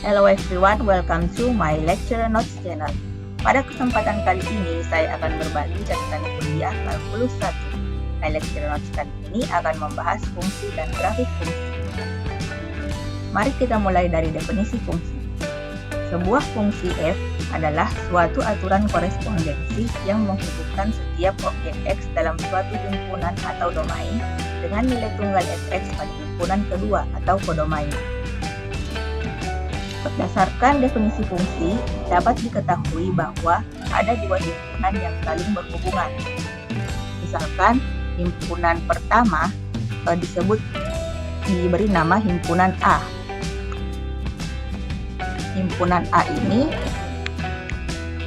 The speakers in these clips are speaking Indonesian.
Hello everyone, welcome to my lecture notes channel. Pada kesempatan kali ini, saya akan berbagi catatan kuliah kalkulus 1. My lecture notes kali ini akan membahas fungsi dan grafik fungsi. Mari kita mulai dari definisi fungsi. Sebuah fungsi f adalah suatu aturan korespondensi yang menghubungkan setiap objek x dalam suatu himpunan atau domain dengan nilai tunggal fx pada himpunan kedua atau kodomain. Berdasarkan definisi fungsi, dapat diketahui bahwa ada dua himpunan yang saling berhubungan. Misalkan, himpunan pertama diberi nama himpunan A. Himpunan A ini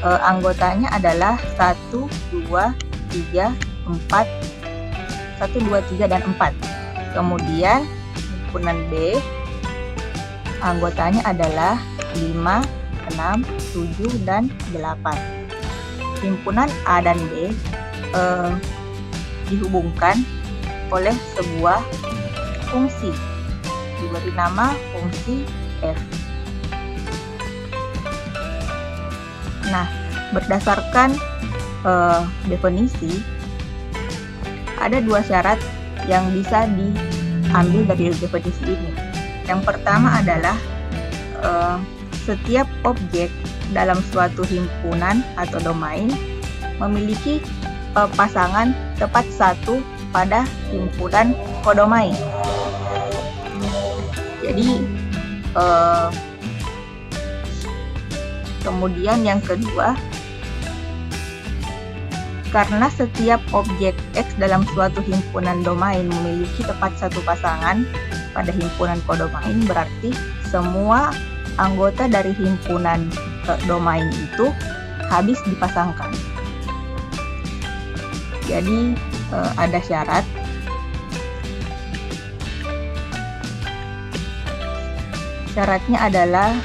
anggotanya adalah 1, 2, 3, 4, 1, 2, 3, dan 4. Kemudian, himpunan B anggotanya adalah 5, 6, 7, dan 8. Himpunan A dan B dihubungkan oleh sebuah fungsi, diberi nama fungsi f. Nah, berdasarkan definisi, ada dua syarat yang bisa diambil dari definisi ini. Yang pertama adalah setiap objek dalam suatu himpunan atau domain memiliki pasangan tepat satu pada himpunan kodomain. Jadi kemudian yang kedua, karena setiap objek X dalam suatu himpunan domain memiliki tepat satu pasangan pada himpunan kodomain, berarti semua anggota dari himpunan domain itu habis dipasangkan. Jadi ada syarat. Syaratnya adalah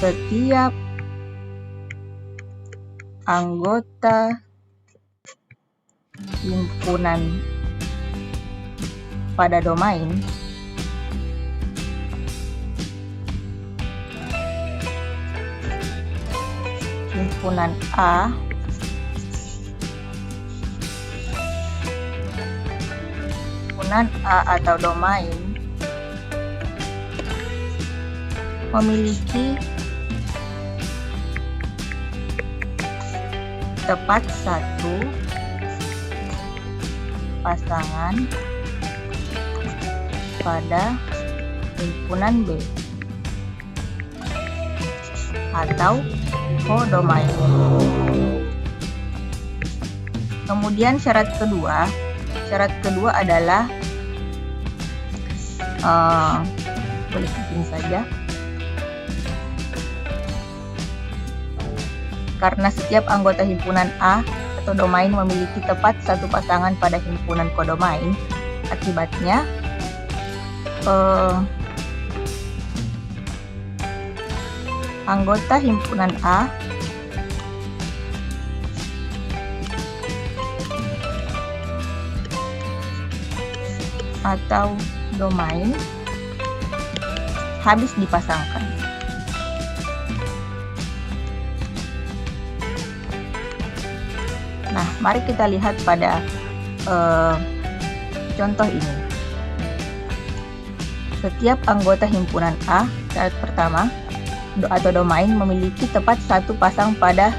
setiap anggota himpunan pada domain himpunan A atau domain memiliki tepat satu pasangan pada himpunan B atau kodomain. Kemudian syarat kedua adalah boleh begini saja. Karena setiap anggota himpunan A atau domain memiliki tepat satu pasangan pada himpunan kodomain, akibatnya anggota himpunan A atau domain habis dipasangkan. Nah, mari kita lihat pada contoh ini. Setiap anggota himpunan A, syarat pertama, atau domain memiliki tepat satu pasang pada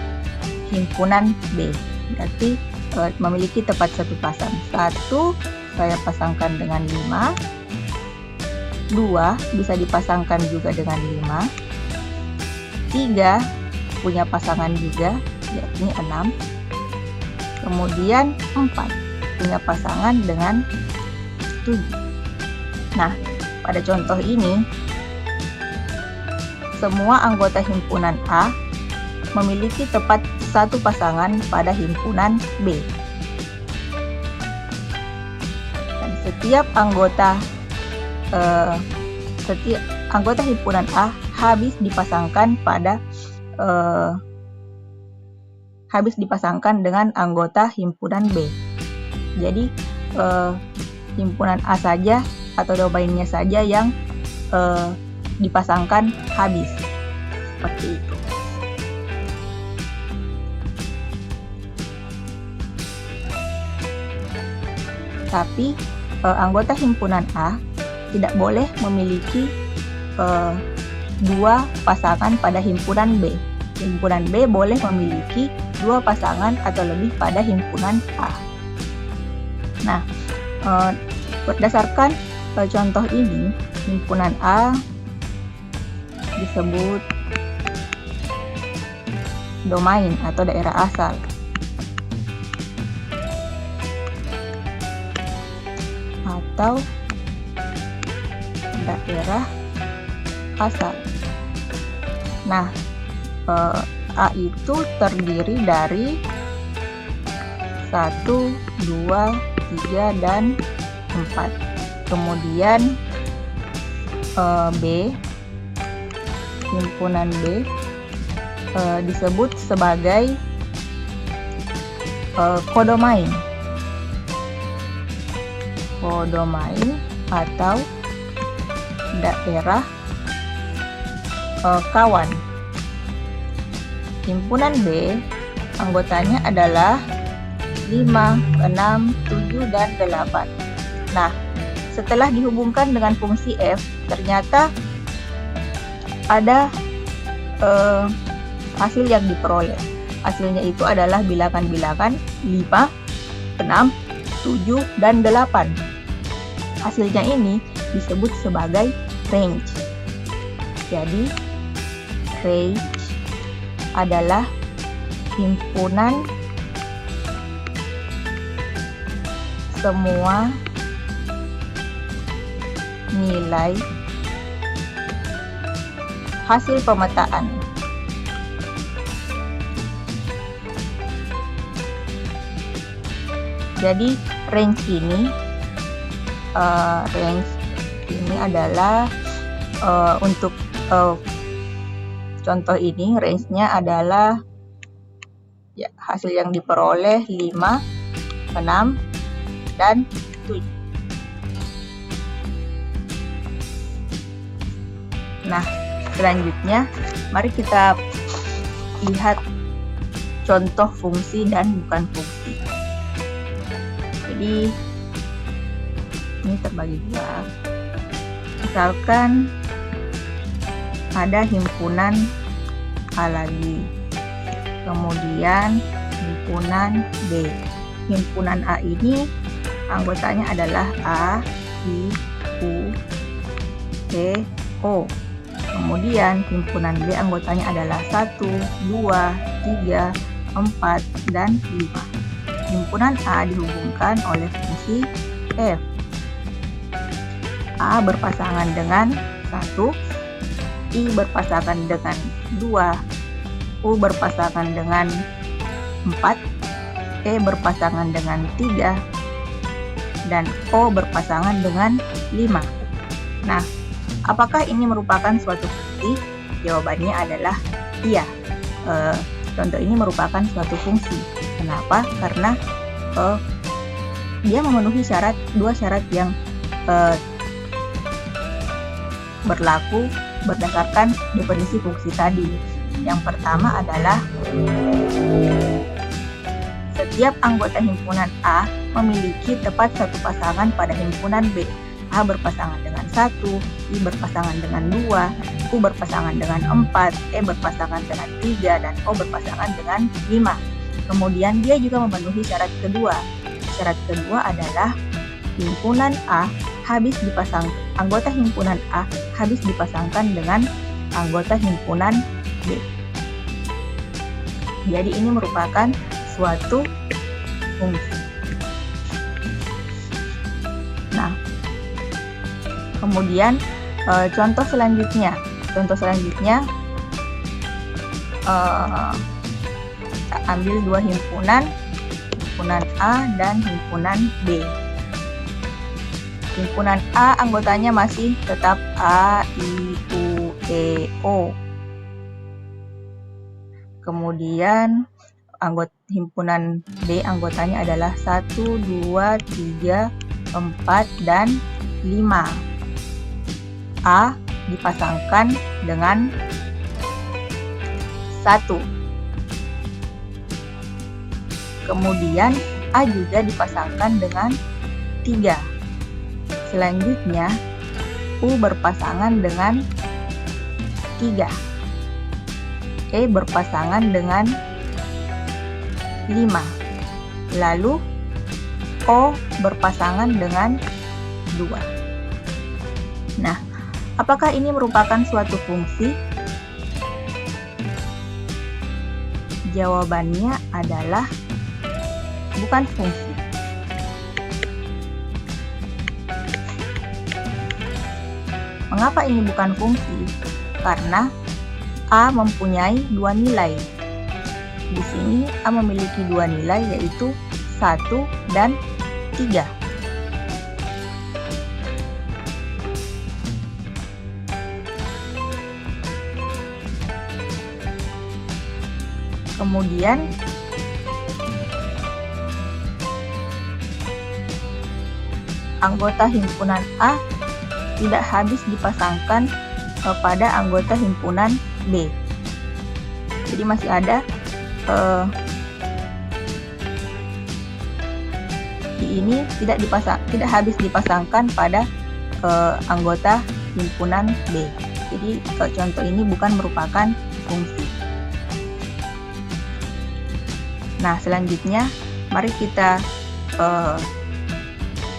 himpunan B. Berarti memiliki tepat satu pasang. 1 saya pasangkan dengan 5. 2 bisa dipasangkan juga dengan 5. 3 punya pasangan juga, yakni 6. Kemudian 4 punya pasangan dengan 7. Nah, pada contoh ini, semua anggota himpunan A memiliki tepat satu pasangan pada himpunan B. Dan setiap anggota himpunan A habis dipasangkan dengan anggota himpunan B. Jadi himpunan A saja atau domainnya saja yang dipasangkan habis. Seperti itu. Tapi anggota himpunan A tidak boleh memiliki dua pasangan pada himpunan B. Himpunan B boleh memiliki dua pasangan atau lebih pada himpunan A. Nah, berdasarkan contoh ini, himpunan A disebut domain atau daerah asal. Atau daerah asal. Nah, A itu terdiri dari 1, 2, 3, dan 4. Kemudian B, himpunan B disebut sebagai kodomain. Kodomain atau daerah kawan. Himpunan B anggotanya adalah 5, 6, 7, dan 8. Nah, setelah dihubungkan dengan fungsi F, ternyata ada hasil yang diperoleh. Hasilnya itu adalah bilangan-bilangan 5, 6, 7, dan 8. Hasilnya ini disebut sebagai range. Jadi, range adalah himpunan semua nilai hasil pemetaan. Jadi range ini adalah untuk contoh ini range-nya adalah ya, hasil yang diperoleh 5, 6, dan 7. Nah, selanjutnya mari kita lihat contoh fungsi dan bukan fungsi. Jadi ini terbagi dua. Misalkan ada himpunan A lagi, kemudian himpunan B. Himpunan A ini anggotanya adalah A, I, U, E, O. Kemudian himpunan B anggotanya adalah 1, 2, 3, 4, dan 5. Himpunan A dihubungkan oleh fungsi F. A berpasangan dengan 1, I berpasangan dengan 2, U berpasangan dengan 4, E berpasangan dengan 3, dan O berpasangan dengan 5. Nah, apakah ini merupakan suatu fungsi? Jawabannya adalah iya. Contoh ini merupakan suatu fungsi. Kenapa? Karena dia memenuhi dua syarat yang berlaku berdasarkan definisi fungsi tadi. Yang pertama adalah setiap anggota himpunan A memiliki tepat satu pasangan pada himpunan B. A berpasangan dengan 1, I berpasangan dengan 2, U berpasangan dengan 4, E berpasangan dengan 3, dan O berpasangan dengan 5. Kemudian dia juga memenuhi syarat kedua. Syarat kedua adalah himpunan A anggota himpunan A habis dipasangkan dengan anggota himpunan B. Jadi ini merupakan suatu fungsi. Nah, kemudian contoh selanjutnya kita ambil dua himpunan A dan himpunan B. Himpunan A anggotanya masih tetap A, I, U, E, O. Kemudian himpunan B anggotanya adalah 1, 2, 3, 4, dan 5. A dipasangkan dengan 1. Kemudian A juga dipasangkan dengan 3. Selanjutnya U berpasangan dengan 3. E berpasangan dengan 5. Lalu O berpasangan dengan 2. Nah, apakah ini merupakan suatu fungsi? Jawabannya adalah bukan fungsi. Mengapa ini bukan fungsi? Karena A mempunyai 2 nilai. Di sini A memiliki 2 nilai, yaitu 1 dan 3. Kemudian anggota himpunan A tidak habis dipasangkan pada anggota himpunan B. Jadi masih ada di ini tidak habis dipasangkan pada anggota himpunan B. Jadi contoh ini bukan merupakan fungsi. Nah, selanjutnya mari kita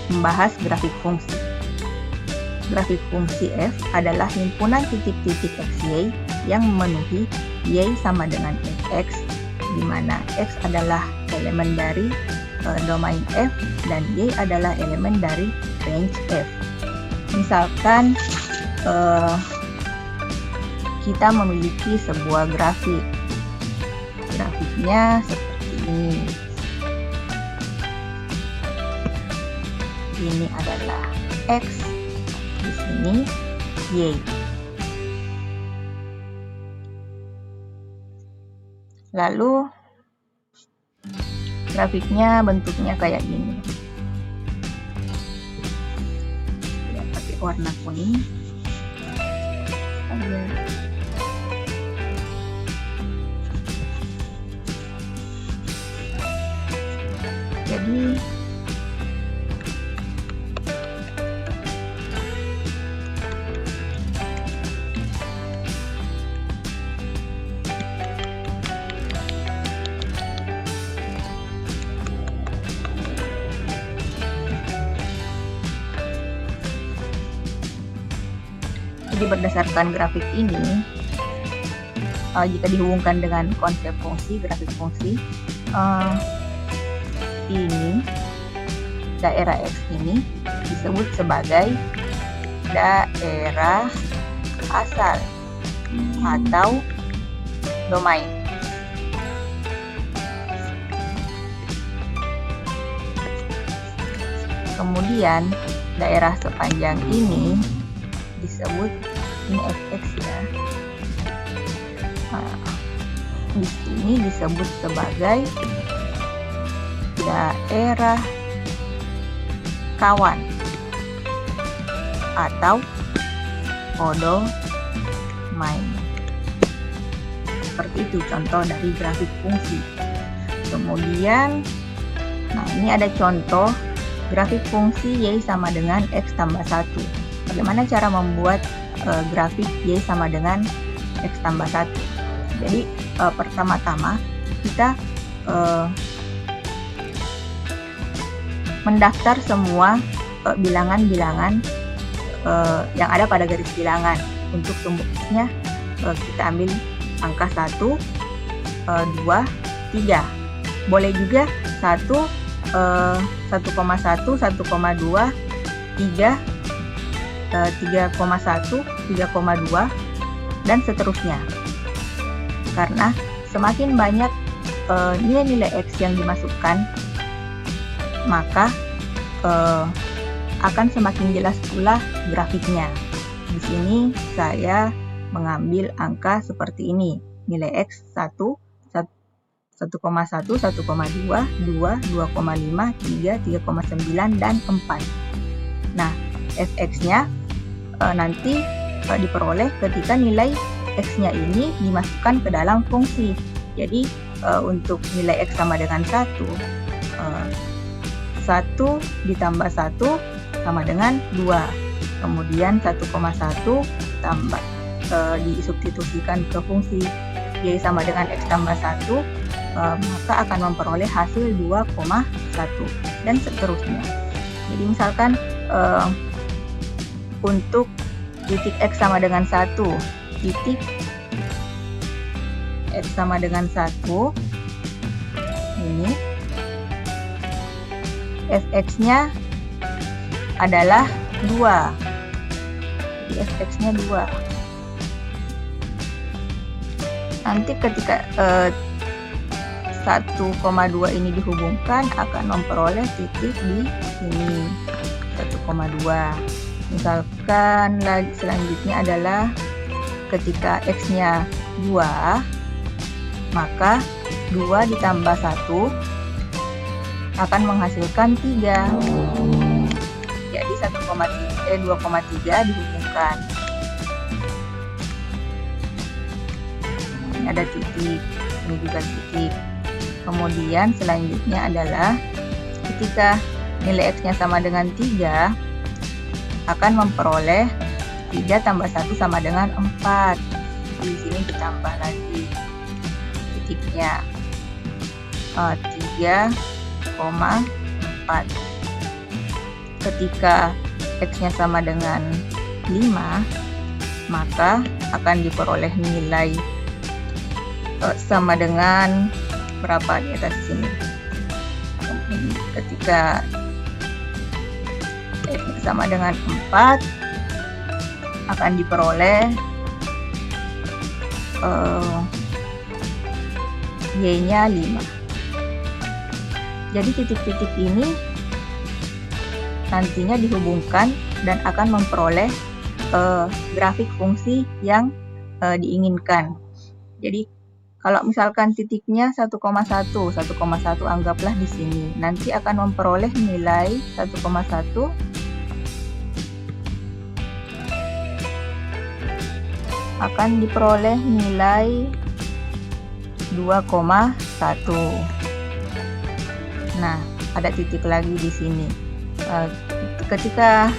membahas grafik fungsi. Grafik fungsi f adalah himpunan titik-titik xy yang memenuhi y sama dengan fx, di mana x adalah elemen dari domain f dan y adalah elemen dari range f. Misalkan kita memiliki sebuah grafik. Grafiknya seperti ini. Ini adalah x, di sini y. Lalu grafiknya bentuknya kayak gini. Ya, pakai warna kuning. Jadi berdasarkan grafik ini, jika dihubungkan dengan konsep fungsi, grafik fungsi, ini daerah X ini disebut sebagai daerah asal atau domain. Kemudian daerah sepanjang ini disebut ini fx ya. Nah, di sini disebut sebagai daerah kawan atau podomain. Seperti itu contoh dari grafik fungsi. Kemudian, nah ini ada contoh grafik fungsi y sama dengan x tambah 1. Bagaimana cara membuat grafik y sama dengan x tambah 1? Jadi pertama-tama kita mendaftar semua bilangan-bilangan yang ada pada garis bilangan. Untuk sumbernya kita ambil angka 1, 2, 3. Boleh juga 1, 1,1, 1,2, 3, 3,1, 3,2, dan seterusnya. Karena semakin banyak nilai-nilai X yang dimasukkan, maka akan semakin jelas pula grafiknya. Di sini saya mengambil angka seperti ini. Nilai X 1, 1,1, 1,2, 2, 2,5, 3, 3,9, dan 4. Nah, fx-nya nanti diperoleh ketika nilai x-nya ini dimasukkan ke dalam fungsi. Jadi untuk nilai x sama dengan 1, 1 ditambah 1 sama dengan 2. Kemudian 1,1 tambah disubstitusikan ke fungsi y sama dengan x tambah 1, maka akan memperoleh hasil 2,1 dan seterusnya. Jadi misalkan untuk titik x sama dengan 1, titik x sama dengan 1 ini fx-nya adalah 2. Jadi fx-nya 2. Nanti ketika 1,2 ini dihubungkan akan memperoleh titik di sini 1,2. Misalkan selanjutnya adalah ketika x-nya 2, maka 2 ditambah 1 akan menghasilkan 3. Jadi 2,3 dihubungkan. Ini ada titik, ini juga titik. Kemudian selanjutnya adalah ketika nilai x-nya sama dengan 3, akan memperoleh 3 tambah 1 sama dengan 4. Di sini ditambah lagi titiknya 3,4. Ketika x-nya sama dengan 5, maka akan diperoleh nilai sama dengan berapa di atas sini. Ketika x sama dengan 4, akan diperoleh y-nya 5. Jadi titik-titik ini nantinya dihubungkan dan akan memperoleh grafik fungsi yang diinginkan. Jadi kalau misalkan titiknya 1,1 anggaplah di sini, nanti akan memperoleh nilai 1,1 akan diperoleh nilai 2,1. Nah, ada titik lagi di sini. Ketika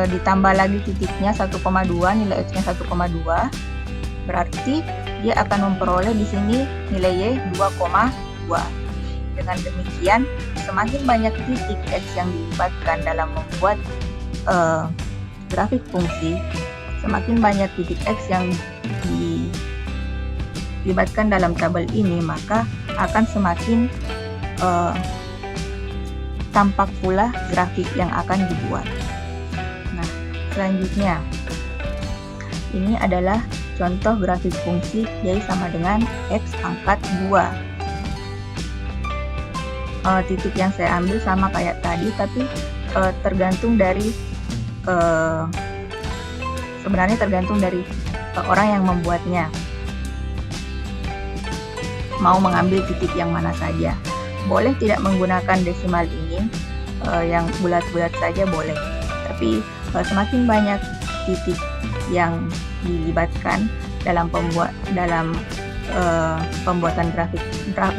ditambah lagi titiknya 1,2, nilai x-nya 1,2, berarti dia akan memperoleh di sini nilai y 2,2. Dengan demikian, semakin banyak titik x yang dilibatkan dalam membuat grafik fungsi, semakin banyak titik x yang dilibatkan dalam tabel ini, maka akan semakin tampak pula grafik yang akan dibuat. Nah, selanjutnya ini adalah contoh grafik fungsi y sama dengan x pangkat 2. Titik yang saya ambil sama kayak tadi, tapi tergantung dari sebenarnya tergantung dari orang yang membuatnya mau mengambil titik yang mana saja. Boleh tidak menggunakan desimal ini, yang bulat-bulat saja boleh. Tapi semakin banyak titik yang dilibatkan dalam pembuatan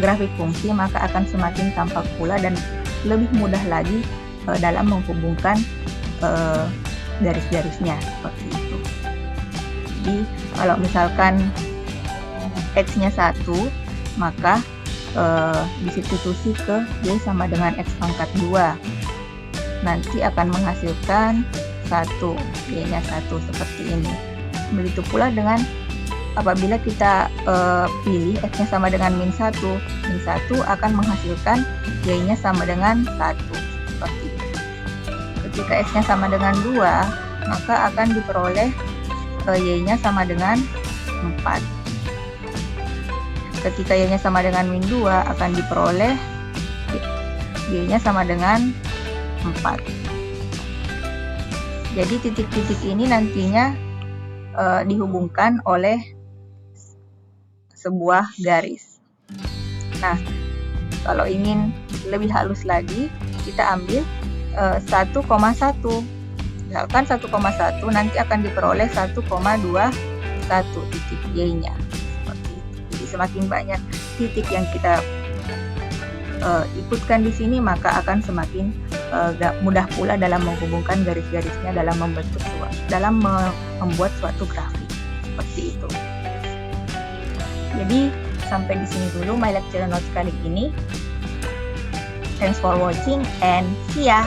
grafik fungsi, maka akan semakin tampak pula dan lebih mudah lagi dalam menghubungkan garis-garisnya seperti itu. Jadi kalau misalkan x-nya 1, maka disubstitusi ke y sama dengan x pangkat 2. Nanti akan menghasilkan 1, y-nya 1 seperti ini. Begitu pula dengan apabila kita pilih x-nya sama dengan min 1, min 1 akan menghasilkan y-nya sama dengan 1 seperti ini. Ketika x-nya sama dengan 2, maka akan diperoleh y-nya sama dengan 4. Ketika y-nya sama dengan min 2, akan diperoleh y-nya sama dengan 4. Jadi titik-titik ini nantinya dihubungkan oleh sebuah garis. Nah, kalau ingin lebih halus lagi, kita ambil 1,1. Misalkan 1,1 nanti akan diperoleh 1,21 titik Y-nya. Seperti itu. Jadi semakin banyak titik yang kita ikutkan di sini, maka akan semakin mudah pula dalam menghubungkan garis-garisnya dalam membuat suatu grafik. Seperti itu. Jadi sampai di sini dulu my lecture notes kali ini. Thanks for watching and see ya!